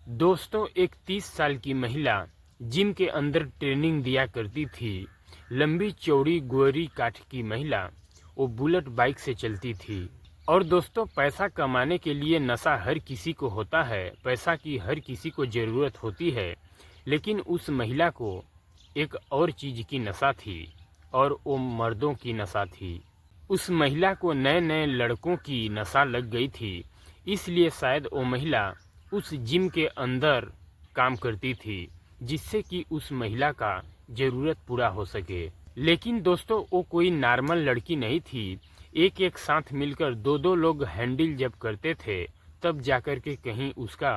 दोस्तों, एक 30 साल की महिला जिम के अंदर ट्रेनिंग दिया करती थी। लंबी चौड़ी गोरी काठ की महिला वो बुलेट बाइक से चलती थी। और दोस्तों, पैसा कमाने के लिए नशा हर किसी को होता है, पैसा की हर किसी को ज़रूरत होती है। लेकिन उस महिला को एक और चीज़ की नशा थी, और वो मर्दों की नशा थी। उस महिला को नए नए लड़कों की नशा लग गई थी। इसलिए शायद वो महिला उस जिम के अंदर काम करती थी, जिससे कि उस महिला का ज़रूरत पूरा हो सके। लेकिन दोस्तों, वो कोई नॉर्मल लड़की नहीं थी। एक एक साथ मिलकर दो दो लोग हैंडल जब करते थे, तब जाकर के कहीं उसका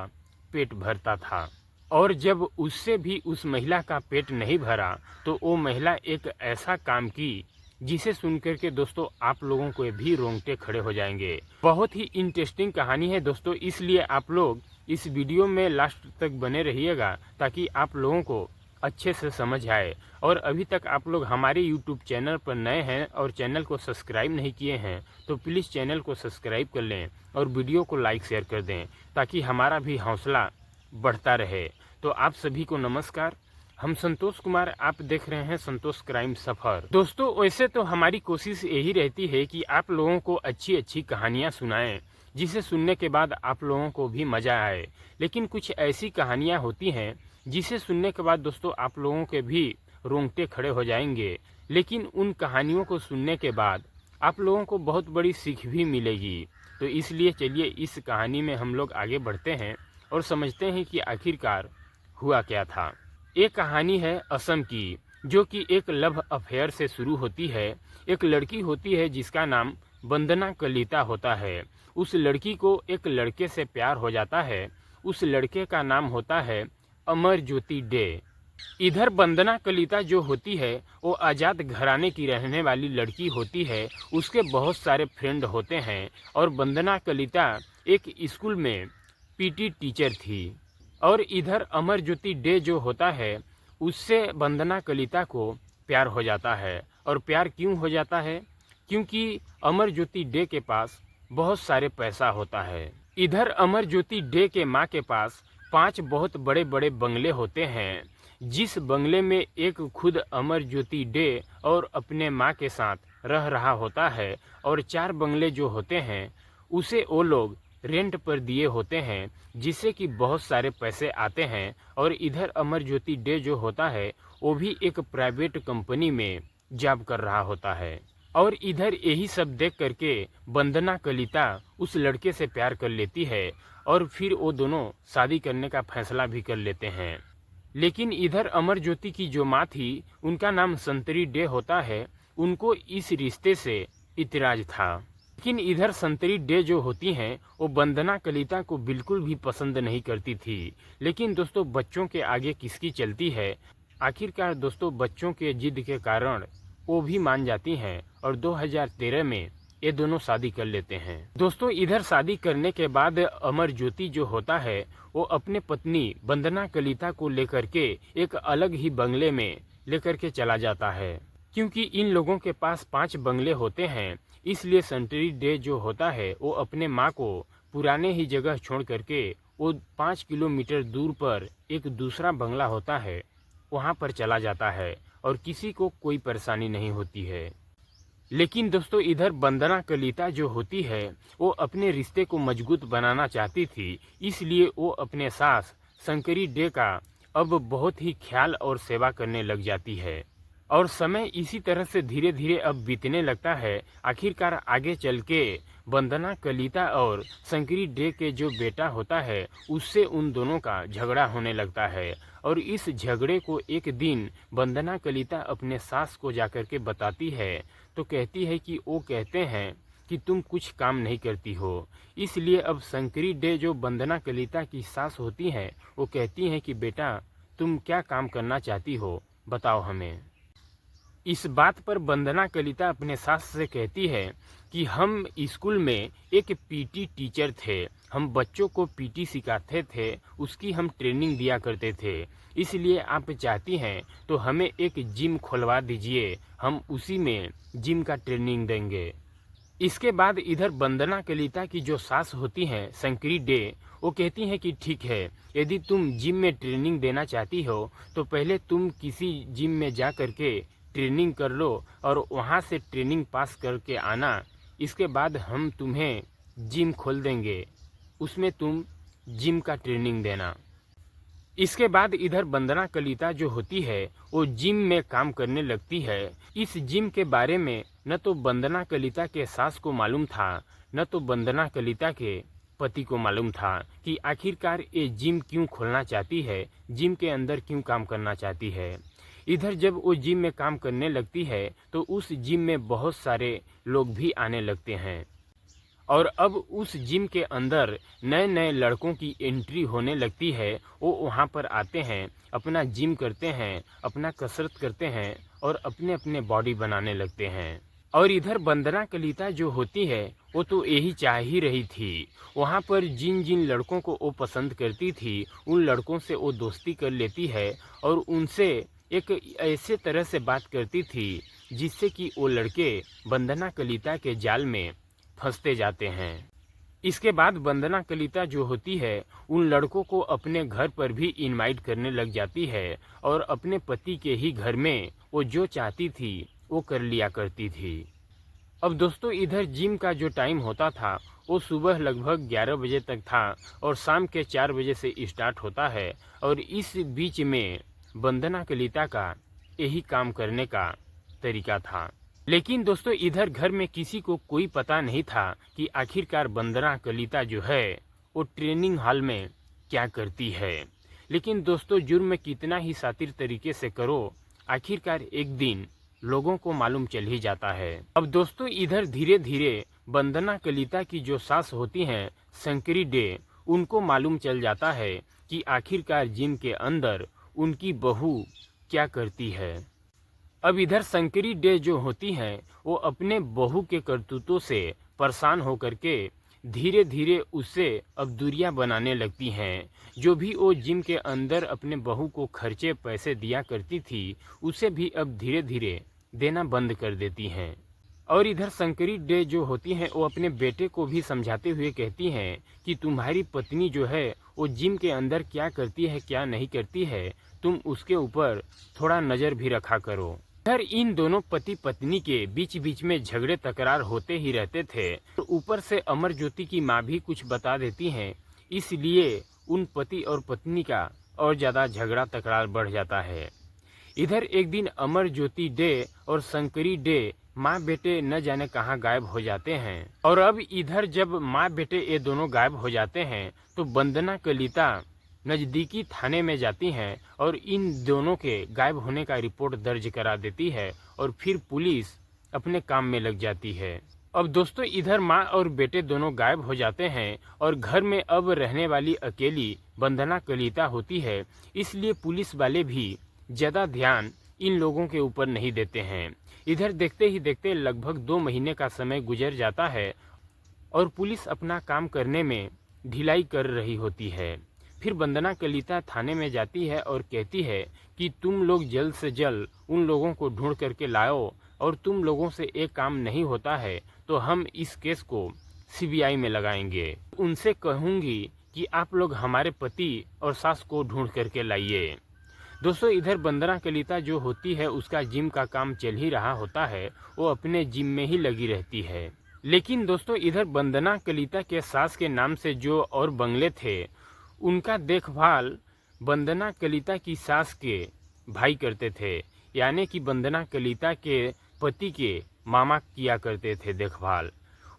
पेट भरता था। और जब उससे भी उस महिला का पेट नहीं भरा, तो वो महिला एक ऐसा काम की जिसे सुनकर के दोस्तों आप लोगों को भी रोंगटे खड़े हो जाएंगे। बहुत ही इंटरेस्टिंग कहानी है दोस्तों, इसलिए आप लोग इस वीडियो में लास्ट तक बने रहिएगा, ताकि आप लोगों को अच्छे से समझ आए। और अभी तक आप लोग हमारे YouTube चैनल पर नए हैं और चैनल को सब्सक्राइब नहीं किए हैं, तो प्लीज़ चैनल को सब्सक्राइब कर लें और वीडियो को लाइक शेयर कर दें, ताकि हमारा भी हौसला बढ़ता रहे। तो आप सभी को नमस्कार, हम संतोष कुमार, आप देख रहे हैं संतोष क्राइम सफ़र। दोस्तों, वैसे तो हमारी कोशिश यही रहती है कि आप लोगों को अच्छी अच्छी कहानियाँ सुनाएं, जिसे सुनने के बाद आप लोगों को भी मज़ा आए। लेकिन कुछ ऐसी कहानियाँ होती हैं जिसे सुनने के बाद दोस्तों आप लोगों के भी रोंगटे खड़े हो जाएंगे। लेकिन उन कहानियों को सुनने के बाद आप लोगों को बहुत बड़ी सीख भी मिलेगी। तो इसलिए चलिए इस कहानी में हम लोग आगे बढ़ते हैं और समझते हैं कि आखिरकार हुआ क्या था। एक कहानी है असम की, जो कि एक लव अफेयर से शुरू होती है। एक लड़की होती है जिसका नाम वंदना कलिता होता है। उस लड़की को एक लड़के से प्यार हो जाता है। उस लड़के का नाम होता है अमर ज्योति डे। इधर वंदना कलिता जो होती है वो आज़ाद घराने की रहने वाली लड़की होती है। उसके बहुत सारे फ्रेंड होते हैं और वंदना कलिता एक स्कूल में पीटी टीचर थी। और इधर अमर ज्योति डे जो होता है, उससे वंदना कलिता को प्यार हो जाता है। और प्यार क्यों हो जाता है? क्योंकि अमर ज्योति डे के पास बहुत सारे पैसा होता है। इधर अमर ज्योति डे के माँ के पास 5 बहुत बड़े बड़े बंगले होते हैं। जिस बंगले में एक खुद अमर ज्योति डे और अपने माँ के साथ रह रहा होता है, और 4 बंगले जो होते हैं उसे वो लोग रेंट पर दिए होते हैं, जिससे कि बहुत सारे पैसे आते हैं। और इधर अमर ज्योति डे जो होता है वो भी एक प्राइवेट कंपनी में जॉब कर रहा होता है। और इधर यही सब देख करके वंदना कलिता उस लड़के से प्यार कर लेती है, और फिर वो दोनों शादी करने का फैसला भी कर लेते हैं। लेकिन इधर अमर ज्योति की जो माँ थी, उनका नाम संतरी डे होता है, उनको इस रिश्ते से इतराज था। लेकिन इधर संतरी डे जो होती हैं वो वंदना कलिता को बिल्कुल भी पसंद नहीं करती थी। लेकिन दोस्तों, बच्चों के आगे किसकी चलती है? आखिरकार दोस्तों, बच्चों के जिद के कारण वो भी मान जाती हैं, और 2013 में ये दोनों शादी कर लेते हैं। दोस्तों, इधर शादी करने के बाद अमर ज्योति जो होता है वो अपने पत्नी वंदना कलिता को लेकर के एक अलग ही बंगले में लेकर के चला जाता है। क्योंकि इन लोगों के पास 5 बंगले होते हैं, इसलिए संतरी डे जो होता है वो अपने माँ को पुराने ही जगह छोड़ करके वो 5 किलोमीटर दूर पर एक दूसरा बंगला होता है, वहाँ पर चला जाता है, और किसी को कोई परेशानी नहीं होती है। लेकिन दोस्तों, इधर वंदना कलिता जो होती है वो अपने रिश्ते को मजबूत बनाना चाहती थी। इसलिए वो अपने सास संकरी डे का अब बहुत ही ख्याल और सेवा करने लग जाती है। और समय इसी तरह से धीरे धीरे अब बीतने लगता है। आखिरकार आगे चल के वंदना कलिता और संकरी डे के जो बेटा होता है, उससे उन दोनों का झगड़ा होने लगता है। और इस झगड़े को एक दिन वंदना कलिता अपने सास को जाकर के बताती है, तो कहती है कि वो कहते हैं कि तुम कुछ काम नहीं करती हो। इसलिए अब संकरी डे जो वंदना कलिता की सास होती हैं, वो कहती हैं कि बेटा, तुम क्या काम करना चाहती हो, बताओ हमें। इस बात पर वंदना कलिता अपने सास से कहती है कि हम स्कूल में एक पीटी टीचर थे, हम बच्चों को पीटी सिखाते थे, उसकी हम ट्रेनिंग दिया करते थे। इसलिए आप चाहती हैं तो हमें एक जिम खुलवा दीजिए, हम उसी में जिम का ट्रेनिंग देंगे। इसके बाद इधर वंदना कलिता की जो सास होती हैं शंकरी डे, वो कहती हैं कि ठीक है, यदि तुम जिम में ट्रेनिंग देना चाहती हो तो पहले तुम किसी जिम में जा करके ट्रेनिंग कर लो और वहाँ से ट्रेनिंग पास करके आना। इसके बाद हम तुम्हें जिम खोल देंगे, उसमें तुम जिम का ट्रेनिंग देना। इसके बाद इधर वंदना कलिता जो होती है वो जिम में काम करने लगती है। इस जिम के बारे में न तो वंदना कलिता के सास को मालूम था, न तो वंदना कलिता के पति को मालूम था कि आखिरकार ये जिम क्यों खोलना चाहती है, जिम के अंदर क्यों काम करना चाहती है। इधर जब वो जिम में काम करने लगती है तो उस जिम में बहुत सारे लोग भी आने लगते हैं और अब उस जिम के अंदर नए नए लड़कों की एंट्री होने लगती है। वो वहाँ पर आते हैं, अपना जिम करते हैं, अपना कसरत करते हैं और अपने अपने बॉडी बनाने लगते हैं। और इधर वंदना कलिता जो होती है वो तो यही चाह ही रही थी। वहाँ पर जिन जिन लड़कों को वो पसंद करती थी उन लड़कों से वो दोस्ती कर लेती है और उनसे एक ऐसे तरह से बात करती थी जिससे कि वो लड़के वंदना कलिता के जाल में फंसते जाते हैं। इसके बाद वंदना कलिता जो होती है उन लड़कों को अपने घर पर भी इनवाइट करने लग जाती है और अपने पति के ही घर में वो जो चाहती थी वो कर लिया करती थी। अब दोस्तों इधर जिम का जो टाइम होता था वो सुबह लगभग 11 बजे तक था और शाम के 4 बजे से स्टार्ट होता है और इस बीच में वंदना कलिता का यही काम करने का तरीका था। लेकिन दोस्तों इधर घर में किसी को कोई पता नहीं था कि आखिरकार वंदना कलिता जो है वो ट्रेनिंग हॉल में क्या करती है। लेकिन दोस्तों जुर्म कितना ही शातिर तरीके से करो, आखिरकार एक दिन लोगों को मालूम चल ही जाता है। अब दोस्तों इधर धीरे धीरे वंदना कलिता की जो सास होती हैं शंकरी डे, उनको मालूम चल जाता है कि आखिरकार जिम के अंदर उनकी बहू क्या करती है। अब इधर शंकरी डे जो होती हैं वो अपने बहू के करतूतों से परेशान होकर के धीरे धीरे उससे अब दूरियां बनाने लगती हैं। जो भी वो जिम के अंदर अपने बहू को खर्चे पैसे दिया करती थी उसे भी अब धीरे धीरे देना बंद कर देती हैं। और इधर शंकरी डे जो होती हैं वो अपने बेटे को भी समझाते हुए कहती हैं कि तुम्हारी पत्नी जो है वो जिम के अंदर क्या करती है क्या नहीं करती है, तुम उसके ऊपर थोड़ा नज़र भी रखा करो। इधर इन दोनों पति पत्नी के बीच बीच में झगड़े तकरार होते ही रहते थे। तो ऊपर से अमर ज्योति की माँ भी कुछ बता देती हैं, इसलिए उन पति और पत्नी का और ज़्यादा झगड़ा तकरार बढ़ जाता है। इधर एक दिन अमर ज्योति डे और शंकरी डे माँ बेटे न जाने कहाँ गायब हो जाते हैं। और अब इधर जब माँ बेटे ये दोनों गायब हो जाते हैं तो वंदना कलिता नज़दीकी थाने में जाती हैं और इन दोनों के गायब होने का रिपोर्ट दर्ज करा देती है और फिर पुलिस अपने काम में लग जाती है। अब दोस्तों इधर माँ और बेटे दोनों गायब हो जाते हैं और घर में अब रहने वाली अकेली वंदना कलिता होती है, इसलिए पुलिस वाले भी ज़्यादा ध्यान इन लोगों के ऊपर नहीं देते हैं। इधर देखते ही देखते लगभग 2 महीने का समय गुजर जाता है और पुलिस अपना काम करने में ढिलाई कर रही होती है। फिर वंदना कलिता थाने में जाती है और कहती है कि तुम लोग जल्द से जल्द उन लोगों को ढूंढ करके लाओ और तुम लोगों से एक काम नहीं होता है तो हम इस केस को सीबीआई में लगाएंगे। उनसे कहूँगी कि आप लोग हमारे पति और सास को ढूंढ करके लाइए। दोस्तों इधर वंदना कलिता जो होती है उसका जिम का काम चल ही रहा होता है, वो अपने जिम में ही लगी रहती है। लेकिन दोस्तों इधर वंदना कलिता के सास के नाम से जो और बंगले थे उनका देखभाल वंदना कलिता की सास के भाई करते थे, यानी कि वंदना कलिता के पति के मामा किया करते थे देखभाल।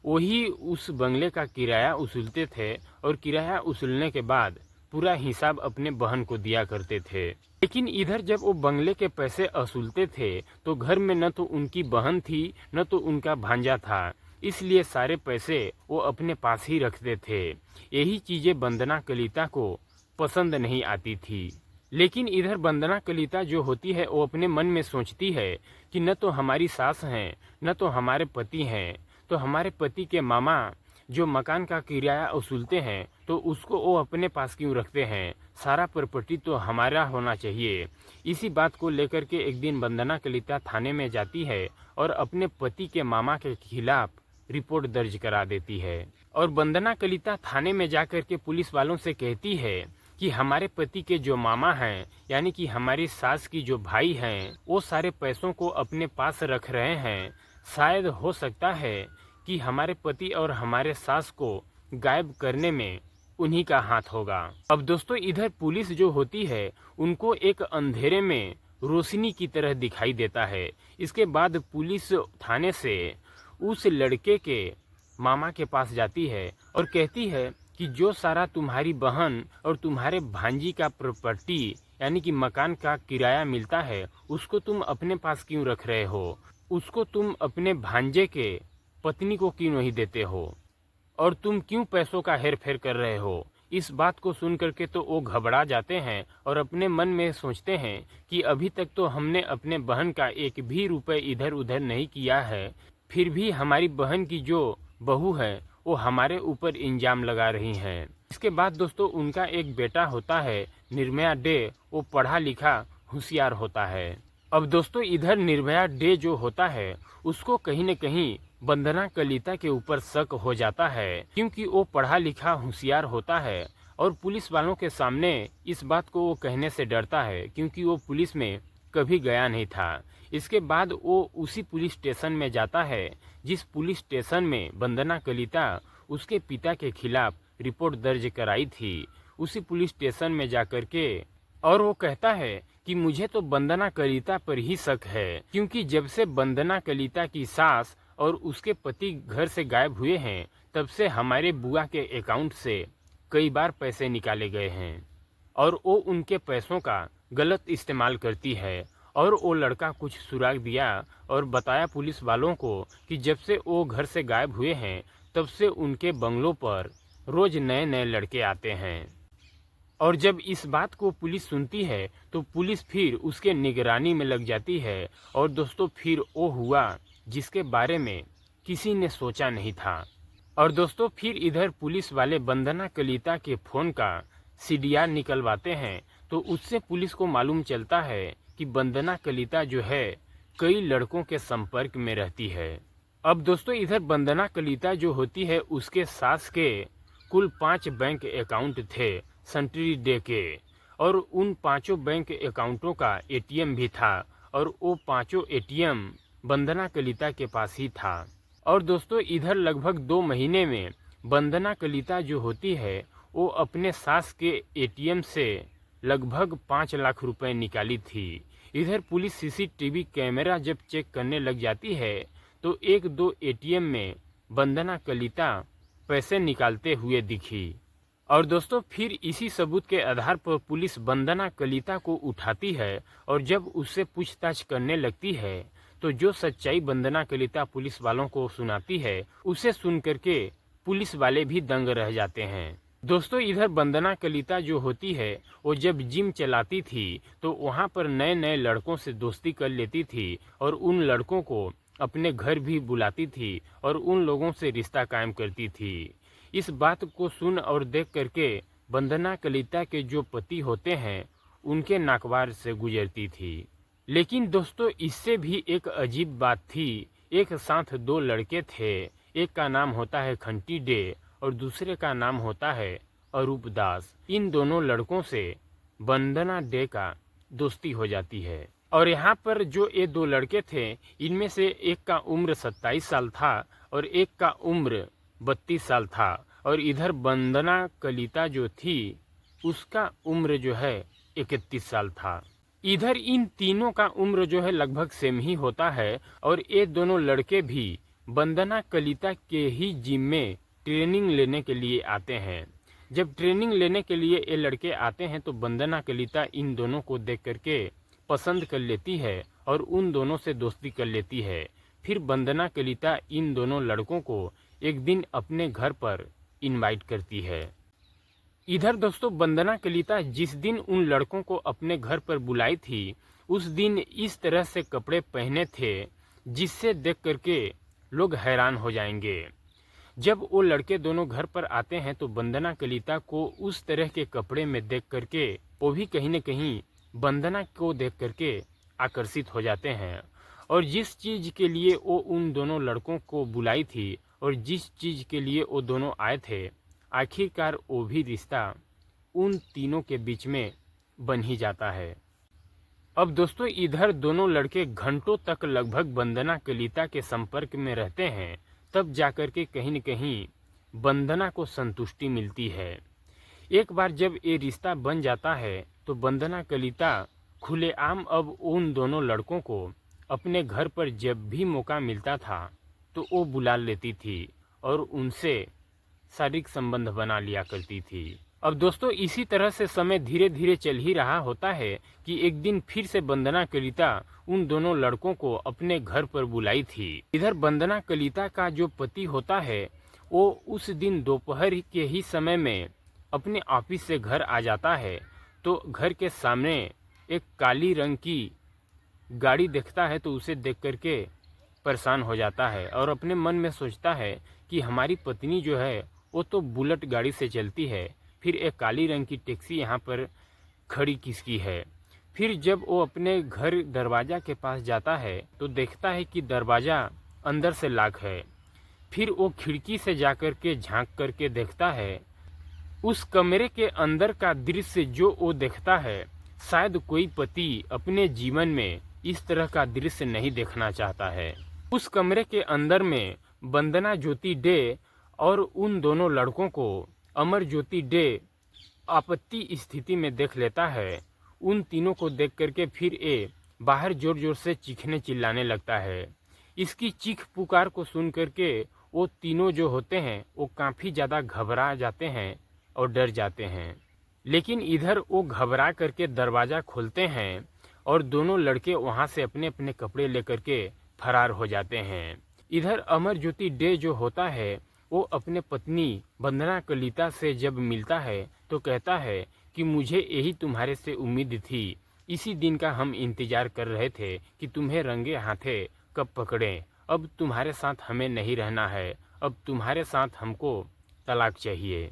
वही उस बंगले का किराया उसूलते थे और किराया उसूलने के बाद पूरा हिसाब अपने बहन को दिया करते थे। लेकिन इधर जब वो बंगले के पैसे वसूलते थे तो घर में न तो उनकी बहन थी न तो उनका भांजा था, इसलिए सारे पैसे वो अपने पास ही रखते थे। यही चीज़ें वंदना कलिता को पसंद नहीं आती थी। लेकिन इधर वंदना कलिता जो होती है वो अपने मन में सोचती है कि न तो हमारी सास हैं न तो हमारे पति हैं, तो हमारे पति के मामा जो मकान का किराया वसूलते हैं तो उसको वो अपने पास क्यों रखते हैं, सारा प्रॉपर्टी तो हमारा होना चाहिए। इसी बात को लेकर के एक दिन वंदना कलिता थाने में जाती है और अपने पति के मामा के खिलाफ रिपोर्ट दर्ज करा देती है। और वंदना कलिता थाने में जाकर के पुलिस वालों से कहती है कि हमारे पति के जो मामा हैं, यानी कि हमारी सास की जो भाई हैं, वो सारे पैसों को अपने पास रख रहे हैं। शायद हो सकता है कि हमारे पति और हमारे सास को गायब करने में उन्हीं का हाथ होगा। अब दोस्तों इधर पुलिस जो होती है उनको एक अंधेरे में रोशनी की तरह दिखाई देता है। इसके बाद पुलिस थाने से उस लड़के के मामा के पास जाती है और कहती है कि जो सारा तुम्हारी बहन और तुम्हारे भांजी का प्रॉपर्टी यानी कि मकान का किराया मिलता है उसको तुम अपने पास क्यों रख रहे हो, उसको तुम अपने भांजे के पत्नी को क्यों नहीं देते हो, और तुम क्यों पैसों का हेर फेर कर रहे हो। इस बात को सुन करके तो वो घबरा जाते हैं और अपने मन में सोचते हैं कि अभी तक तो हमने अपने बहन का एक भी रुपए इधर उधर नहीं किया है, फिर भी हमारी बहन की जो बहू है वो हमारे ऊपर इल्जाम लगा रही हैं। इसके बाद दोस्तों उनका एक बेटा होता है निर्भया डे, वो पढ़ा लिखा होशियार होता है। अब दोस्तों इधर निर्भया डे जो होता है उसको कहीं न कहीं वंदना कलिता के ऊपर शक हो जाता है, क्योंकि वो पढ़ा लिखा होशियार होता है और पुलिस वालों के सामने इस बात को वो कहने से डरता है, क्योंकि वो पुलिस में कभी गया नहीं था। इसके बाद वो उसी पुलिस स्टेशन में जाता है जिस पुलिस स्टेशन में वंदना कलिता उसके पिता के खिलाफ रिपोर्ट दर्ज कराई थी। उसी पुलिस स्टेशन में जाकर के और वो कहता है कि मुझे तो वंदना कलिता पर ही शक है, क्योंकि जब से वंदना कलिता की सास और उसके पति घर से गायब हुए हैं तब से हमारे बुआ के अकाउंट से कई बार पैसे निकाले गए हैं और वो उनके पैसों का गलत इस्तेमाल करती है। और वो लड़का कुछ सुराग दिया और बताया पुलिस वालों को कि जब से वो घर से गायब हुए हैं तब से उनके बंगलों पर रोज नए नए लड़के आते हैं। और जब इस बात को पुलिस सुनती है तो पुलिस फिर उसके निगरानी में लग जाती है। और दोस्तों फिर वो हुआ जिसके बारे में किसी ने सोचा नहीं था। और दोस्तों फिर इधर पुलिस वाले वंदना कलिता के फ़ोन का सीडीआर निकलवाते हैं तो उससे पुलिस को मालूम चलता है कि वंदना कलिता जो है कई लड़कों के संपर्क में रहती है। अब दोस्तों इधर वंदना कलिता जो होती है उसके सास के कुल 5 बैंक अकाउंट थे सेंट्री डे के, और उन 5 बैंक अकाउंटों का एटीएम भी था और वो 5 एटीएम वंदना कलिता के पास ही था। और दोस्तों इधर लगभग 2 महीने में वंदना कलिता जो होती है वो अपने सास के एटीएम से लगभग 5 लाख रुपए निकाली थी। इधर पुलिस सीसीटीवी कैमरा जब चेक करने लग जाती है तो 1-2 एटीएम में वंदना कलिता पैसे निकालते हुए दिखी। और दोस्तों फिर इसी सबूत के आधार पर पुलिस वंदना कलिता को उठाती है और जब उससे पूछताछ करने लगती है तो जो सच्चाई वंदना कलिता पुलिस वालों को सुनाती है उसे सुन करके पुलिस वाले भी दंग रह जाते हैं। दोस्तों इधर वंदना कलिता जो होती है वो जब जिम चलाती थी तो वहाँ पर नए नए लड़कों से दोस्ती कर लेती थी और उन लड़कों को अपने घर भी बुलाती थी और उन लोगों से रिश्ता कायम करती थी। इस बात को सुन और देख करके वंदना कलिता के जो पति होते हैं उनके नाकवार से गुजरती थी। लेकिन दोस्तों इससे भी एक अजीब बात थी। एक साथ 2 लड़के थे, एक का नाम होता है खंटी डे और दूसरे का नाम होता है अरूप दास। इन दोनों लड़कों से वंदना डे का दोस्ती हो जाती है। और यहाँ पर जो ये 2 लड़के थे इनमें से एक का उम्र 27 साल था और एक का उम्र 32 साल था। और इधर वंदना कलिता जो थी उसका उम्र जो है 31 साल था। इधर इन तीनों का उम्र जो है लगभग सेम ही होता है और ये दोनों लड़के भी वंदना कलिता के ही जिम में ट्रेनिंग लेने के लिए आते हैं। जब ट्रेनिंग लेने के लिए ये लड़के आते हैं तो वंदना कलिता इन दोनों को देख करके पसंद कर लेती है और उन दोनों से दोस्ती कर लेती है। फिर वंदना कलिता इन दोनों लड़कों को एक दिन अपने घर पर इनवाइट करती है। इधर दोस्तों वंदना कलिता जिस दिन उन लड़कों को अपने घर पर बुलाई थी उस दिन इस तरह से कपड़े पहने थे जिससे देख करके लोग हैरान हो जाएंगे। जब वो लड़के दोनों घर पर आते हैं तो वंदना कलिता को उस तरह के कपड़े में देख करके वो भी कहीं न कहीं वंदना को देख करके आकर्षित हो जाते हैं। और जिस चीज़ के लिए वो उन दोनों लड़कों को बुलाई थी और जिस चीज़ के लिए वो दोनों आए थे, आखिरकार वो भी रिश्ता उन तीनों के बीच में बन ही जाता है। अब दोस्तों इधर दोनों लड़के घंटों तक लगभग वंदना कलिता के संपर्क में रहते हैं, तब जाकर के कहीं न कहीं वंदना को संतुष्टि मिलती है। एक बार जब ये रिश्ता बन जाता है तो वंदना कलिता खुलेआम अब उन दोनों लड़कों को अपने घर पर जब भी मौका मिलता था तो वो बुला लेती थी और उनसे शारीरिक संबंध बना लिया करती थी। अब दोस्तों इसी तरह से समय धीरे धीरे चल ही रहा होता है कि एक दिन फिर से वंदना कलिता उन दोनों लड़कों को अपने घर पर बुलाई थी। इधर वंदना कलिता का जो पति होता है वो उस दिन दोपहर के ही समय में अपने ऑफिस से घर आ जाता है, तो घर के सामने एक काली रंग की गाड़ी देखता है तो उसे देख करके परेशान हो जाता है और अपने मन में सोचता है कि हमारी पत्नी जो है वो तो बुलेट गाड़ी से चलती है, फिर एक काली रंग की टैक्सी यहाँ पर खड़ी किसकी है। फिर जब वो अपने घर दरवाज़ा के पास जाता है तो देखता है कि दरवाज़ा अंदर से लॉक है। फिर वो खिड़की से जाकर के झांक करके देखता है, उस कमरे के अंदर का दृश्य जो वो देखता है, शायद कोई पति अपने जीवन में इस तरह का दृश्य नहीं देखना चाहता है। उस कमरे के अंदर में वंदना ज्योति डे और उन दोनों लड़कों को अमर ज्योति डे आपत्ति स्थिति में देख लेता है। उन तीनों को देख करके फिर ये बाहर जोर जोर से चीखने चिल्लाने लगता है। इसकी चीख पुकार को सुन करके वो तीनों जो होते हैं वो काफ़ी ज़्यादा घबरा जाते हैं और डर जाते हैं। लेकिन इधर वो घबरा करके दरवाज़ा खोलते हैं और दोनों लड़के वहाँ से अपने अपने कपड़े लेकर के फरार हो जाते हैं। इधर अमर ज्योति डे जो होता है वो अपने पत्नी वंदना कलिता से जब मिलता है तो कहता है कि मुझे यही तुम्हारे से उम्मीद थी, इसी दिन का हम इंतज़ार कर रहे थे कि तुम्हें रंगे हाथे कब पकड़ें। अब तुम्हारे साथ हमें नहीं रहना है, अब तुम्हारे साथ हमको तलाक चाहिए।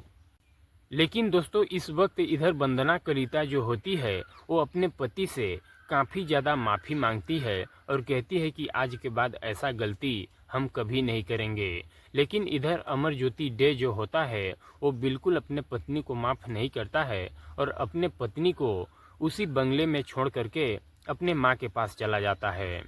लेकिन दोस्तों इस वक्त इधर वंदना कलिता जो होती है वो अपने पति से काफ़ी ज़्यादा माफ़ी मांगती है और कहती है कि आज के बाद ऐसा गलती हम कभी नहीं करेंगे। लेकिन इधर अमर ज्योति डे जो होता है वो बिल्कुल अपने पत्नी को माफ़ नहीं करता है और अपने पत्नी को उसी बंगले में छोड़ करके अपने माँ के पास चला जाता है।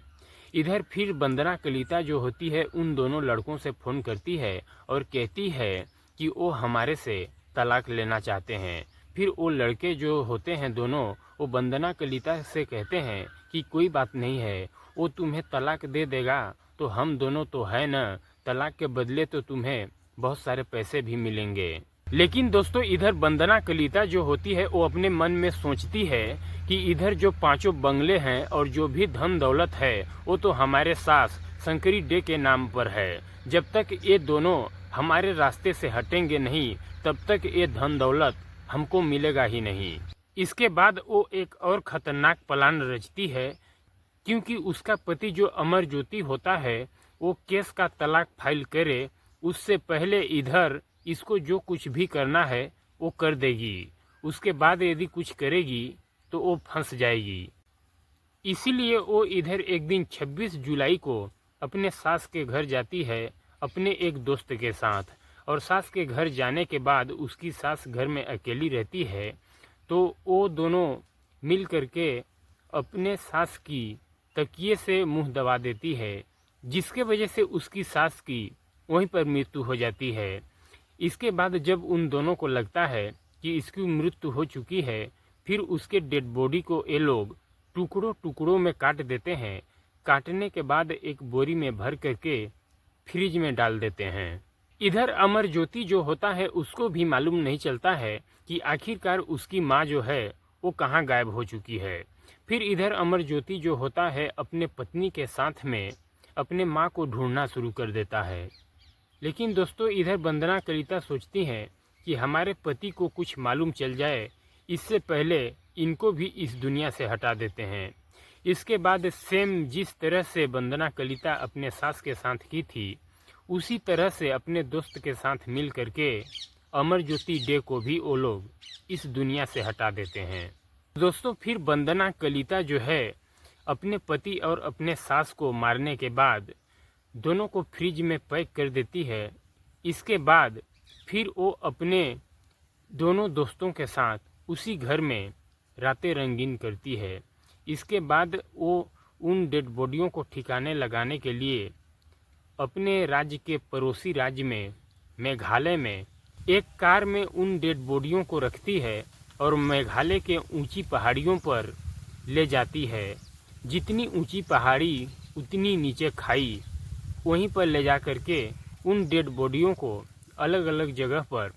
इधर फिर वंदना कलिता जो होती है उन दोनों लड़कों से फ़ोन करती है और कहती है कि वो हमारे से तलाक लेना चाहते हैं। फिर वो लड़के जो होते हैं दोनों वो वंदना कलिता से कहते हैं कि कोई बात नहीं है, वो तुम्हें तलाक दे देगा तो हम दोनों तो है न, तलाक के बदले तो तुम्हें बहुत सारे पैसे भी मिलेंगे। लेकिन दोस्तों इधर वंदना कलिता जो होती है वो अपने मन में सोचती है कि इधर जो पांचों बंगले हैं और जो भी धन दौलत है वो तो हमारे सास शंकरी डे के नाम पर है। जब तक ये दोनों हमारे रास्ते से हटेंगे नहीं तब तक ये धन दौलत हमको मिलेगा ही नहीं। इसके बाद वो एक और ख़तरनाक प्लान रचती है, क्योंकि उसका पति जो अमर ज्योति होता है वो केस का तलाक फाइल करे उससे पहले इधर इसको जो कुछ भी करना है वो कर देगी। उसके बाद यदि कुछ करेगी तो वो फंस जाएगी। इसीलिए वो इधर एक दिन 26 जुलाई को अपने सास के घर जाती है अपने एक दोस्त के साथ। और सास के घर जाने के बाद उसकी सास घर में अकेली रहती है, तो वो दोनों मिल करके अपने सास की तकिए से मुंह दबा देती है, जिसके वजह से उसकी सास की वहीं पर मृत्यु हो जाती है। इसके बाद जब उन दोनों को लगता है कि इसकी मृत्यु हो चुकी है, फिर उसके डेड बॉडी को ये लोग टुकड़ों टुकड़ों में काट देते हैं। काटने के बाद एक बोरी में भर करके फ्रिज में डाल देते हैं। इधर अमर ज्योति जो होता है उसको भी मालूम नहीं चलता है कि आखिरकार उसकी माँ जो है वो कहाँ गायब हो चुकी है। फिर इधर अमर ज्योति जो होता है अपने पत्नी के साथ में अपने माँ को ढूंढना शुरू कर देता है। लेकिन दोस्तों इधर वंदना कलिता सोचती हैं कि हमारे पति को कुछ मालूम चल जाए, इससे पहले इनको भी इस दुनिया से हटा देते हैं। इसके बाद सेम जिस तरह से वंदना कलिता अपने सास के साथ की थी उसी तरह से अपने दोस्त के साथ मिल करके अमर ज्योति डे को भी वो लोग इस दुनिया से हटा देते हैं। दोस्तों फिर वंदना कलिता जो है अपने पति और अपने सास को मारने के बाद दोनों को फ्रिज में पैक कर देती है। इसके बाद फिर वो अपने दोनों दोस्तों के साथ उसी घर में रातें रंगीन करती है। इसके बाद वो उन डेड बॉडियों को ठिकाने लगाने के लिए अपने राज्य के पड़ोसी राज्य में मेघालय में एक कार में उन डेड बॉडियों को रखती है और मेघालय के ऊंची पहाड़ियों पर ले जाती है। जितनी ऊंची पहाड़ी उतनी नीचे खाई, वहीं पर ले जा कर के उन डेड बॉडियों को अलग अलग जगह पर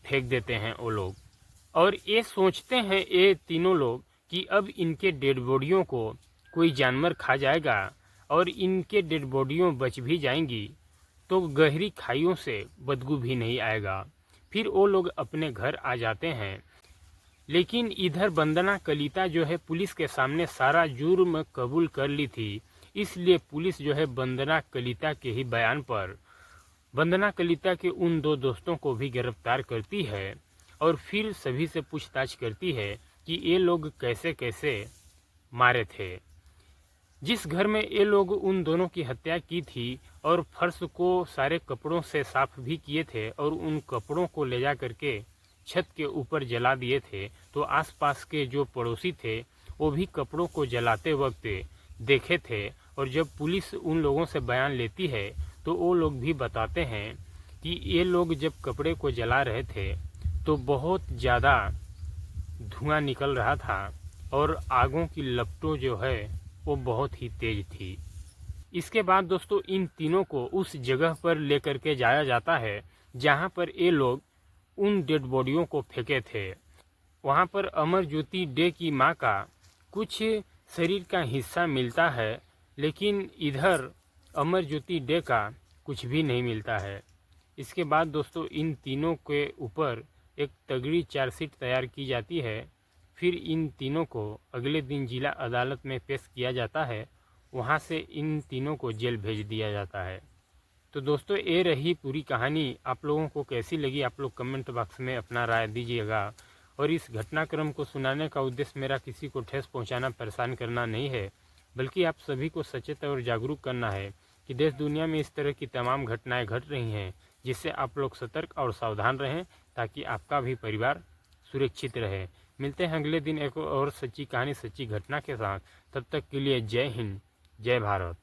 फेंक देते हैं वो लोग। और ये सोचते हैं ये तीनों लोग कि अब इनके डेड बॉडियों को कोई जानवर खा जाएगा और इनके डेड बॉडियों बच भी जाएंगी तो गहरी खाइयों से बदबू भी नहीं आएगा। फिर वो लोग अपने घर आ जाते हैं। लेकिन इधर वंदना कलिता जो है पुलिस के सामने सारा जुर्म कबूल कर ली थी, इसलिए पुलिस जो है वंदना कलिता के ही बयान पर वंदना कलिता के उन दो दोस्तों को भी गिरफ्तार करती है और फिर सभी से पूछताछ करती है कि ये लोग कैसे कैसे मारे थे। जिस घर में ये लोग उन दोनों की हत्या की थी और फर्श को सारे कपड़ों से साफ भी किए थे और उन कपड़ों को ले जा करके छत के ऊपर जला दिए थे, तो आसपास के जो पड़ोसी थे वो भी कपड़ों को जलाते वक्त देखे थे। और जब पुलिस उन लोगों से बयान लेती है तो वो लोग भी बताते हैं कि ये लोग जब कपड़े को जला रहे थे तो बहुत ज़्यादा धुआं निकल रहा था और आगों की लपटों जो है वो बहुत ही तेज थी। इसके बाद दोस्तों इन तीनों को उस जगह पर लेकर के जाया जाता है जहां पर ये लोग उन डेड बॉडियों को फेंके थे। वहां पर अमर ज्योति डे की मां का कुछ शरीर का हिस्सा मिलता है, लेकिन इधर अमर ज्योति डे का कुछ भी नहीं मिलता है। इसके बाद दोस्तों इन तीनों के ऊपर एक तगड़ी चार्जशीट तैयार की जाती है। फिर इन तीनों को अगले दिन जिला अदालत में पेश किया जाता है। वहां से इन तीनों को जेल भेज दिया जाता है। तो दोस्तों ये रही पूरी कहानी। आप लोगों को कैसी लगी आप लोग कमेंट बॉक्स में अपना राय दीजिएगा। और इस घटनाक्रम को सुनाने का उद्देश्य मेरा किसी को ठेस पहुंचाना, परेशान करना नहीं है, बल्कि आप सभी को सचेत और जागरूक करना है कि देश दुनिया में इस तरह की तमाम घटनाएं घट रही हैं, जिससे आप लोग सतर्क और सावधान रहें ताकि आपका भी परिवार सुरक्षित रहे। मिलते हैं अगले दिन एक और सच्ची कहानी, सच्ची घटना के साथ। तब तक के लिए जय हिंद, जय भारत।